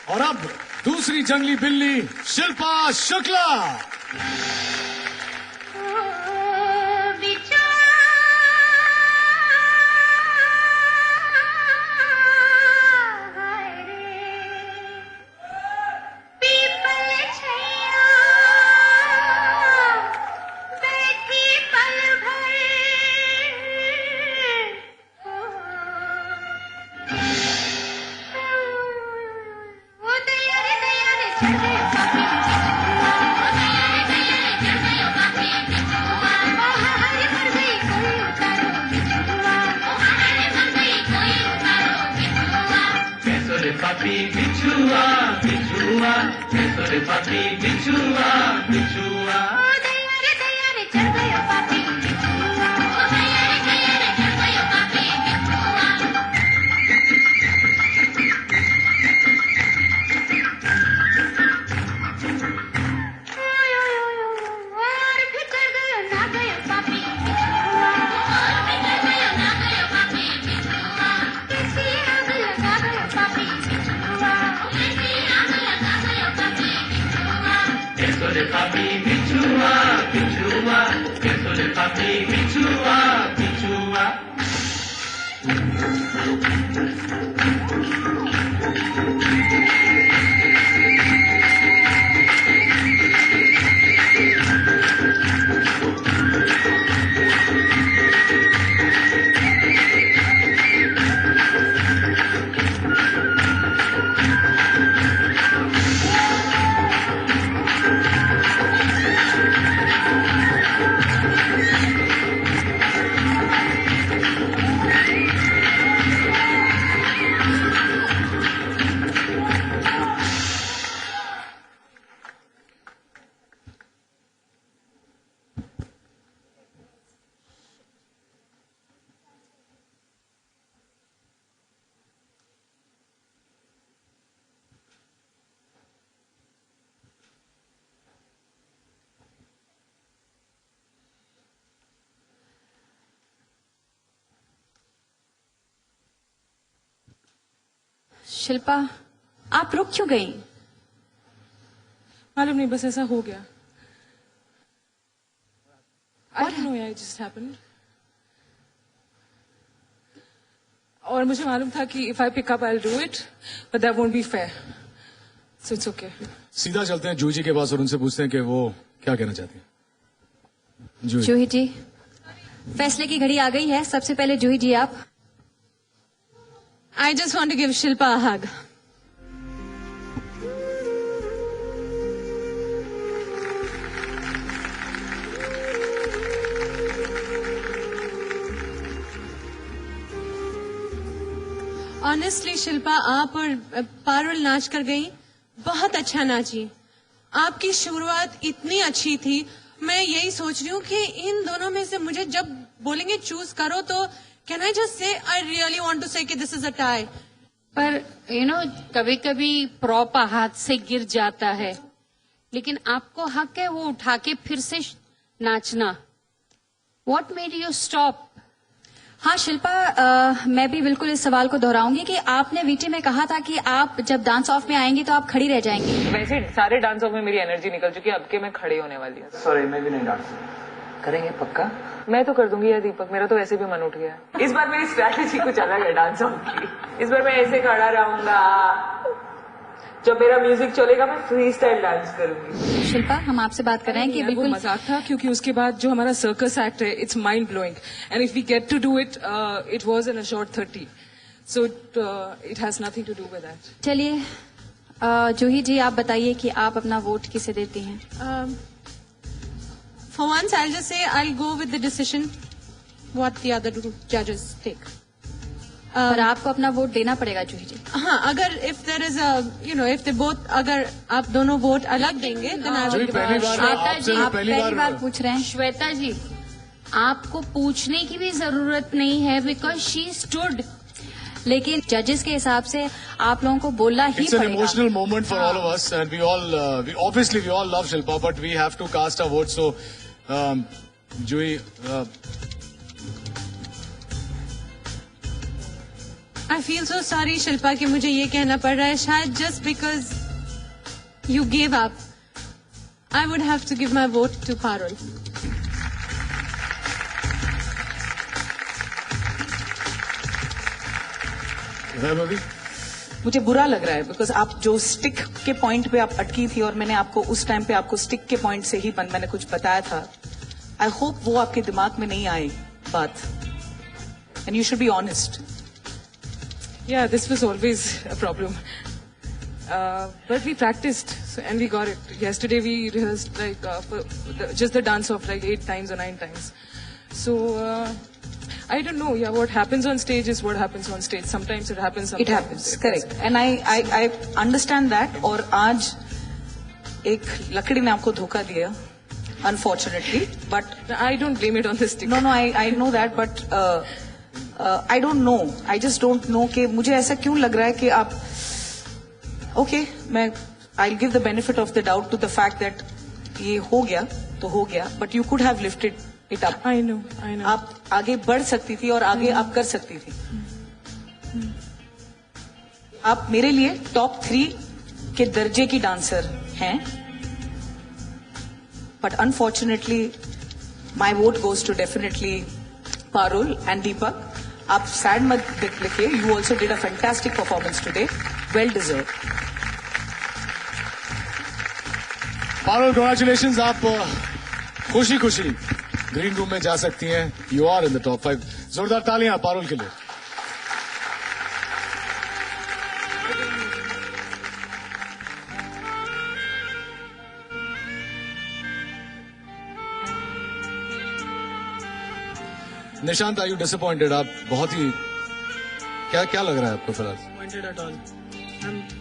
और अब दूसरी जंगली बिल्ली Shilpa Shukla. Papi bichua, bichua, कैसोरे papi bichua, bichua। Diyar-e चढ़ गयो पापी बिचुआ, दयारे चढ़ गयो पापी बिचुआ। और भी चढ़ गयो ना गयो पापी बिचुआ, और भी चढ़ गयो ना गयो पापी बिचुआ। कैसी आग लगा गयो पापी बिचुआ, कैसी आग लगा गयो पापी बिचुआ। कैसोरे papi bichua, bichua, कैसोरे papi bichua, bichua। Shilpa, आप रुक क्यों गई? मालूम नहीं, बस ऐसा हो गया। I don't know, it just happened. और मुझे मालूम था कि if I pick up, I'll do it, but that won't be fair. So it's okay. सीधा चलते हैं जूही जी के पास और उनसे पूछते हैं कि वो क्या कहना चाहती हैं। जूही जी, फैसले की घड़ी आ गई है। सबसे पहले जूही जी आप। I just want to give Shilpa a hug. Honestly, Shilpa, आप और पारुल नाच कर गई, बहुत अच्छा नाची। आपकी शुरुआत इतनी अच्छी थी। मैं यही सोच रही हूँ कि इन दोनों में से मुझे जब बोलेंगे चूज करो तो Can I just say I really want to say कि this is a tie? पर कभी कभी प्रॉप हाथ से गिर जाता है, लेकिन आपको हक है वो उठा के फिर से नाचना। What made you stop? हाँ शिल्पा, मैं भी बिल्कुल इस सवाल को दोहराऊंगी कि आपने वीटी में कहा था कि आप जब डांस ऑफ में आएंगी तो आप खड़ी रह जाएंगी। वैसे सारे डांस ऑफ में मेरी एनर्जी निकल चुकी है, अब के मैं खड़ी होने वाली हूँ। सॉरी, मैं भी नहीं डांस करेंगे पक्का। मैं तो कर दूंगी यार दीपक, मेरा तो वैसे भी मन उठ गया है। इस बार मेरी स्ट्रैटेजी कुछ अलग है डांस ऑफ की। इस बार मैं ऐसे खड़ा रहूंगा, जब मेरा म्यूजिक चलेगा मैं फ्री स्टाइल डांस करूंगी। शिल्पा, हम आपसे बात कर रहे हैं कि बिल्कुल मजाक था, क्योंकि उसके बाद जो हमारा सर्कस एक्ट है, it's mind blowing and if we get to do it, it was in a short 30, so it has nothing to do with that. चलिए जूही जी, आप बताइए कि आप अपना वोट किसे देती हैं? For once, I'll just say I'll go with the decision what the other two judges take. पर आपको अपना वोट देना पड़ेगा जूही जी। हाँ, अगर if there is a if they both, अगर आप दोनों वोट अलग देंगे then I will पहली बार आप पहली बार पूछ रहे हैं। श्वेता जी, आपको पूछने की भी जरूरत नहीं है, बिकॉज शी स्टूड। लेकिन जजेस के हिसाब से आप लोगों को बोलना ही It's an पड़ेगा। emotional moment for all of us, and we all love Shilpa, but we have to cast our vote. So, Jui, I feel so sorry Shilpa कि मुझे ये कहना पड़ रहा है, शायद just because you give up I would have to give my vote to Parul. Vaibhavi, मुझे बुरा लग रहा है बिकॉज आप जो स्टिक के पॉइंट पे आप अटकी थी और मैंने आपको उस टाइम पे आपको स्टिक के पॉइंट से ही मैंने कुछ बताया था. आई होप वो आपके दिमाग में नहीं आए बात. And you should be honest. Yeah, this was always a problem. But we practiced and we got it. Yesterday we rehearsed like just the dance off like 8 times or 9 times. So I don't know. Yeah, what happens on stage is what happens on stage. Sometimes it happens. Sometimes It happens, correct. And I understand that. और आज एक लकड़ी ने आपको धोखा दिया, unfortunately. But I don't blame it on the stick. no, I know that. But I don't know. I just don't know कि मुझे ऐसा क्यों लग रहा है कि आप okay, I'll give the benefit of the doubt to the fact that ये हो गया तो हो गया. But you could have lifted it up. I know. आप आगे बढ़ सकती थी और आगे आप कर सकती थी. आप मेरे लिए टॉप 3 के दर्जे की डांसर हैं. But unfortunately, my vote goes to definitely Parul and Deepak. आप सैड मत लिखिए. You also did a fantastic performance today. Well deserved. Parul, congratulations. आप खुशी खुशी ग्रीन रूम में जा सकती हैं. You are in the top 5. जोरदार तालियां पारुल के लिए. Nishant, are you disappointed? आप बहुत ही क्या लग रहा है आपको फिलहाल? Disappointed at all. I'm